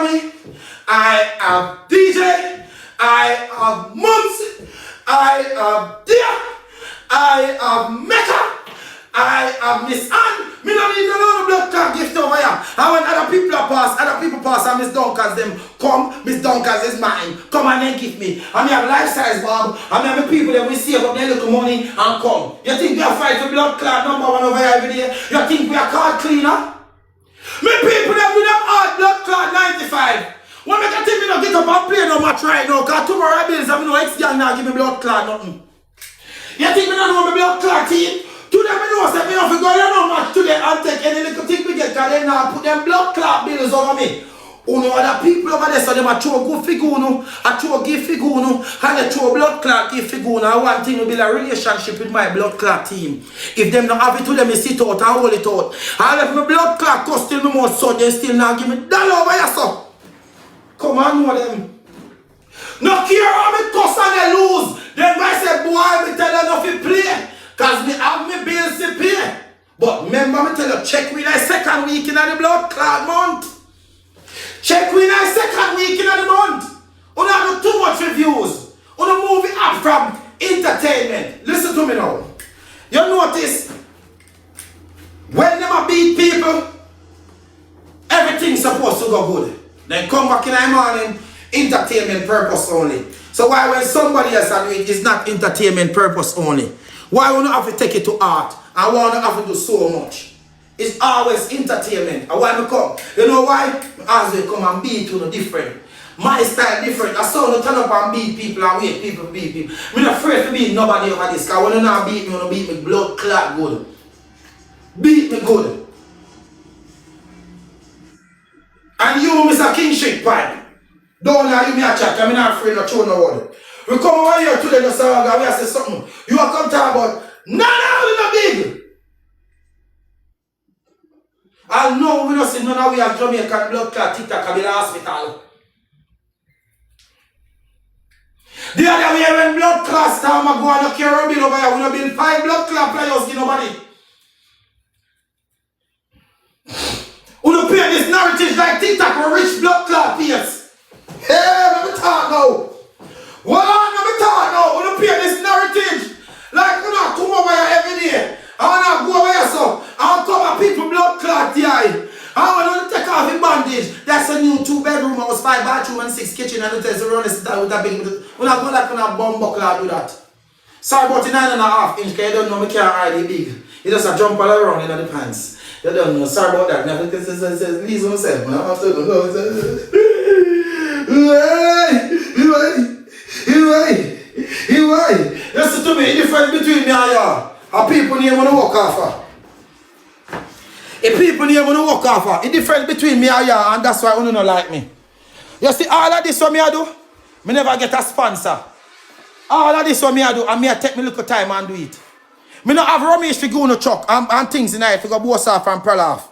Tony, I have DJ, I have Mums, I have Dear, I have Mecca, I have Miss Ann. Me don't need no blood clot gift over here. And when other people pass and Miss Dunkers them come, Miss Dunkers is mine. Come and then give me. And me have life size Bob. And me have the people that we save up their little money and come. You think we are fight for blood clot number one over here every day? You think we are card cleaner? Me people them with them hard blood clot 95. When me can think me not get up and play no match right now, cause tomorrow I bills and me no ex-gang now give me blood clot nothing. You think me not know me blood clot team? Today me know say me not fi go no match today and take any little thing me get, cause they now put them blood clot bills over me. Uno other people over there so them a throw good figure uno, a throw gift figure uno, and they throw blood clot gift figure uno. And one thing will build a relationship with my blood clot team. If them not have it to them, me sit out and hold it out. And if my blood clot cost still me more so they still now give me dollar over here so. Come on know them. No care how me cuss and they lose. Them guys say boy me tell them not to play. Cause me have me bills to pay. But remember me tell you, check with the second week in the blood clot month. Check with the second week in the month. You don't have too much reviews. You don't move it up from entertainment. Listen to me now. You notice when them beat people, everything's supposed to go good. Then come back in the morning, entertainment purpose only. So why when somebody else do it, it's not entertainment purpose only? Why we not have to take it to art? And why not have to do so much? It's always entertainment. And why me come? You know why? As we come and beat you different. My style different. I saw you turn up and beat people and wait people beat people. I'm not afraid to beat nobody over this. Because when you not beat me, you beat me blood clot good. Beat me good. And you, Mr. Kingship Pipe, don't lie, you me a chat. I'm not afraid to throw no word. We come over here today, just we have to say something. You are come talk about, no, big. I know we don't see none of we have Jamaican blood clot TikTok at the hospital. The other way when blood clot start, I go and carry a bill over here. We don't build 5 blood clot players, give nobody. We don't pay this narrative like TikTok or rich blood clot peers. Hey, let me talk now. What on, let me talk now. We don't pay this narrative. Like we don't come over here every day. I want to go over here so. I want to cover people blood clot the eye. I want to take off the bandage. That's a new 2-bedroom house, 5 bathroom and 6 kitchen and there's a run with that big. We're not going like on a bomb buckle and do that. Sorry about the 9.5 inch, because you don't know me can't ride it big. You just a jump all around in the pants. You don't know. Sorry about that. Now because it's Lisa myself, man. I have to go. Listen to me, the difference between me and you. A people name when you walk off. A people name when you walk off. The difference between me and you, and that's why you don't like me. You see, all of this what me I do, me never get a sponsor. All of this what me I do, and me I take me little time and do it. Me not have Ramesh to go on the truck and things in it to go boss off and pearl off.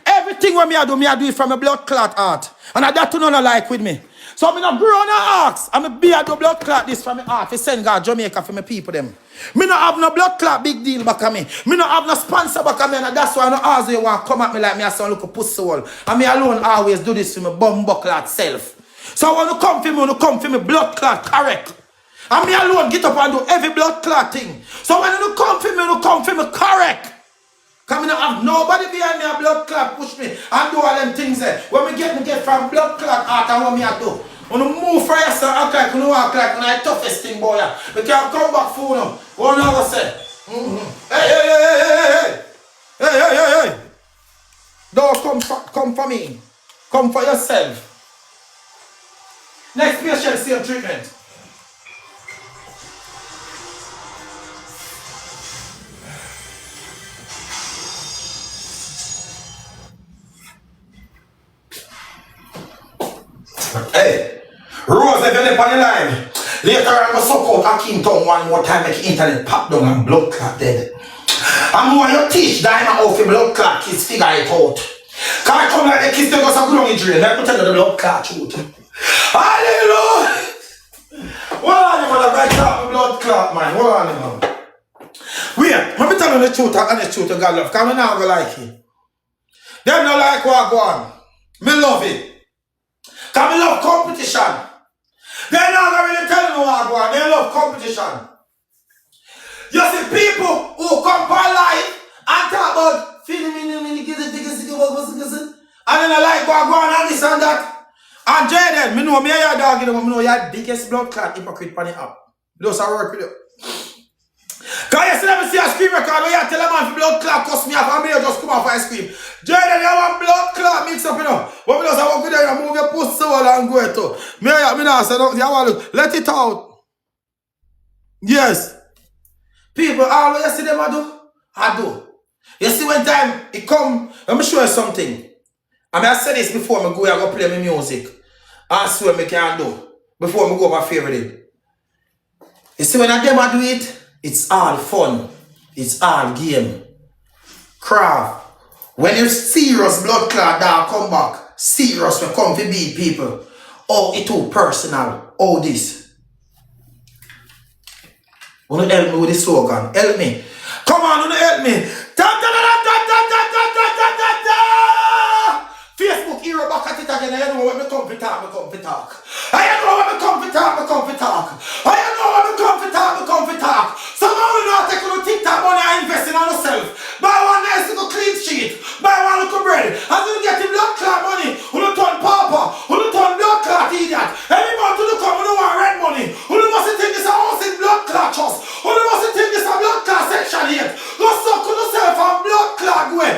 Everything what me I do it from a blood clot heart. And I that to none like with me. So me not grow on a ask. I'm a beard do blood clot this from my heart. For send God Jamaica for my people them. Me not have no blood clot big deal back at me. Me not have no sponsor back at me. And that's why I don't ask you want to come at me like me as some look a pussy hole. And me alone always do this to my bum clot self. So when you come for me blood clot correct. And me alone get up and do every blood clot thing. So when you come for me correct. Because I don't have nobody behind me a blood clot push me and do all them things there. When me get from blood clot out and what me I do. When you move for yourself, act like you walk like you the toughest thing boy. We can't come back for you. What you ever say? Hey. Don't come for me. Come for yourself. Next patient, same treatment. Hey, Rose, if you're on the line, later I'm going to suck out Akin tongue one more time, make internet pop down and blood clot dead. I'm going to teach Diamond how to blood clot kids figure it out. Because I come like the kids, they go some good on the drain. Let me tell you the blood clot truth. Hallelujah! What on him, man? Right out the blood clot, man. What on him, man? Wait, let me tell you the truth and the truth of God love. Because I'm not going to like it. Them not like what I go on. Me love it. love competition. You see people who come for life and talk about feeling me, and then I like go on and this and that. And Jaden, me know me your dog, but me know your biggest blood clot hypocrite on the app. Those are work with you. Cause you see them see a screen record where you tell a man for blood clot cost me off and me just come off and scream. Jaden, you have blood clot mix up, you know. But me just walk with you and move your pussy and go it to. Me now say nothing, you want to let it out. Yes. People, all you see them I do. You see when time it come, let me show you something. I said this before I go play my music. I swear I can do. Before I go my favorite. You see when I do it, it's all fun. It's all game. Craft. When you serious blood clot that come back, serious when come to beat people. Oh, it too personal. Oh, this. Wanna help me with the slogan? Help me. Come on, wanna help me. Facebook hero back at it again. I know when we come to talk, I know when we come to talk, I know when we come to talk. Somehow we not take on TikTok money and invest in ourselves. Buy one nice little clean sheet, buy one little bread. As we get the blood clot money, we don't turn papa, we don't turn blood clot idiot. Every month we don't come, we don't want rent money. We don't must think this a house in blood clot trust. We don't must think this a blood clot section 8. Go suck on yourself and blood clot way.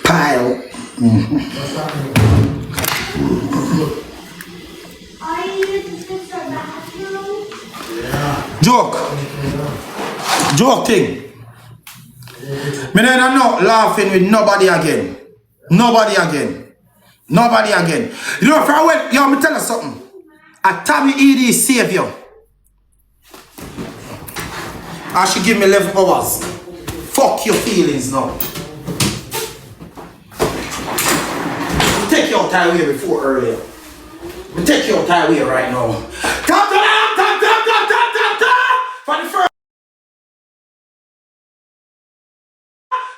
Pile. Joke thing. Me I'm not laughing with nobody again. Nobody again. You know, for a while, yo, me tell you something. A Tommy ED savior. I should give me 11 hours. Fuck your feelings now. Take your time away before earlier. Take your time away right now. Tap.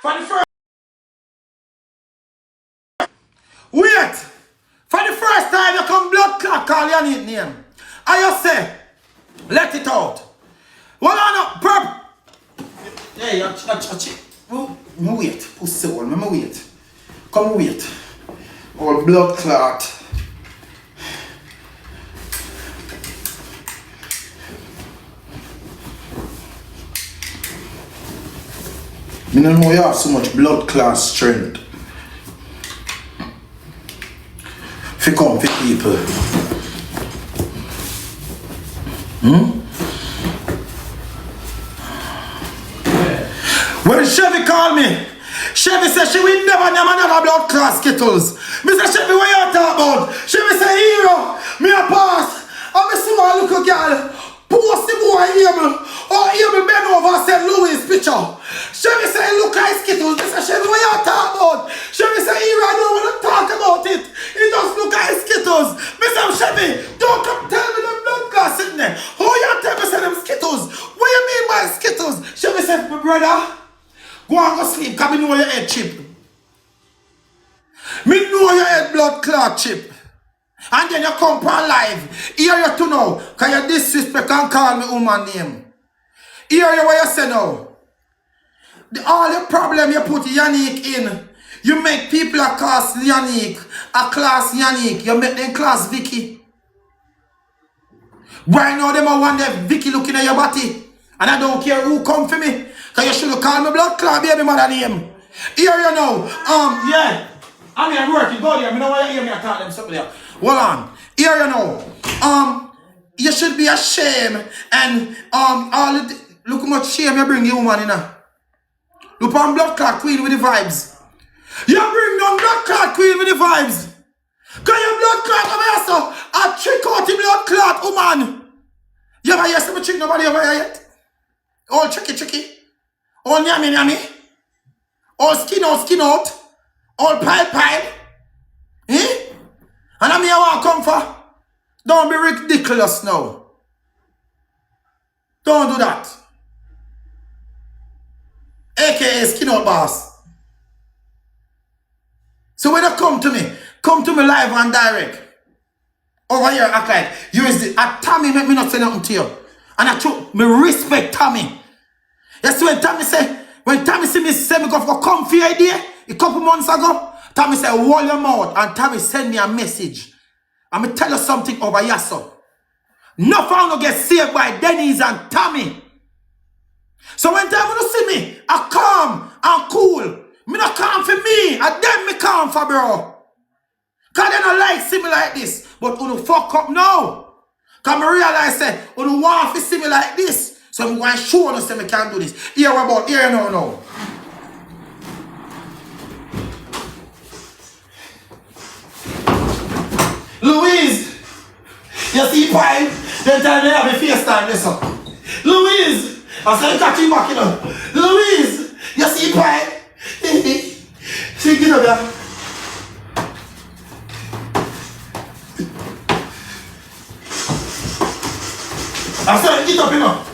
For the first. Wait. For the first time you come blood clot call your name. And you say, let it out. Well, I know, hey, wait. Pussy one, wait. Come wait. All blood clot. I don't know you have so much blood clot strength. If you come for people. When Chevy called me, Chevy said she will never name another blood clot Skittles. Me say, Chevy, what you talk about? Chevy say, hero, me a pass. And me see my little girl post the boy Abel. Or Abel bend over and send Louis' picture. Chevy say, look like Skittles. Me say, Chevy, what you talk about? Chevy say, hero, I don't want to talk about it. It just look like Skittles. Me say, Chevy, don't come tell me them blood clot sitting there. How you tell me say them Skittles? What you mean by Skittles? Chevy said, my brother, go and go sleep, because me know your head chip. Me know your head blood clot chip. And then you come on live. Hear you to know, because you disrespect and call me woman name. Hear you what you say now. All the problem you put Yannick in, you make people a class Yannick, you make them class Vicky. Why now them want them Vicky looking at your body? And I don't care who come for me. Because you should have called me blood clot baby mother name. Here you know. Yeah. I mean I'm working. Go there. I know why you hear me I talk them something there. Hold on. Here you know. You should be ashamed. And all the look how much shame you bring your woman in now. Look on blood clot queen with the vibes. You bring down blood clot queen with the vibes. Because your blood clot over here so a trick out the blood clot woman. You ever hear some trick nobody ever hear yet? All tricky. All yummy. All skin out. All pile. Eh? And I'm here want come for. Don't be ridiculous now. Don't do that. AKA skin out boss. So when you come come to me. Come to me live and direct. Over here, act like you is the Tommy make me not say nothing to you. And I took me respect Tommy. Yes, when Tommy see me say me go for comfy idea a couple months ago, Tommy said, hold your mouth, and Tommy send me a message. I'm gonna tell you something over here, so. No found to get saved by Denny's and Tommy. So when time you see me, I calm and cool. Me not calm for me, and them me calm for bro. Cause they don't like see me like this. But you fuck up now. Cause me realize say, you don't want to see me like this. So I'm going to show you say me can't do this. Here about, here now. Louise! You see pine? They tell me I have a face time, listen. Louise! I said catch you back, you know. Louise! You see pine? See, get up here. I said, get up, you know.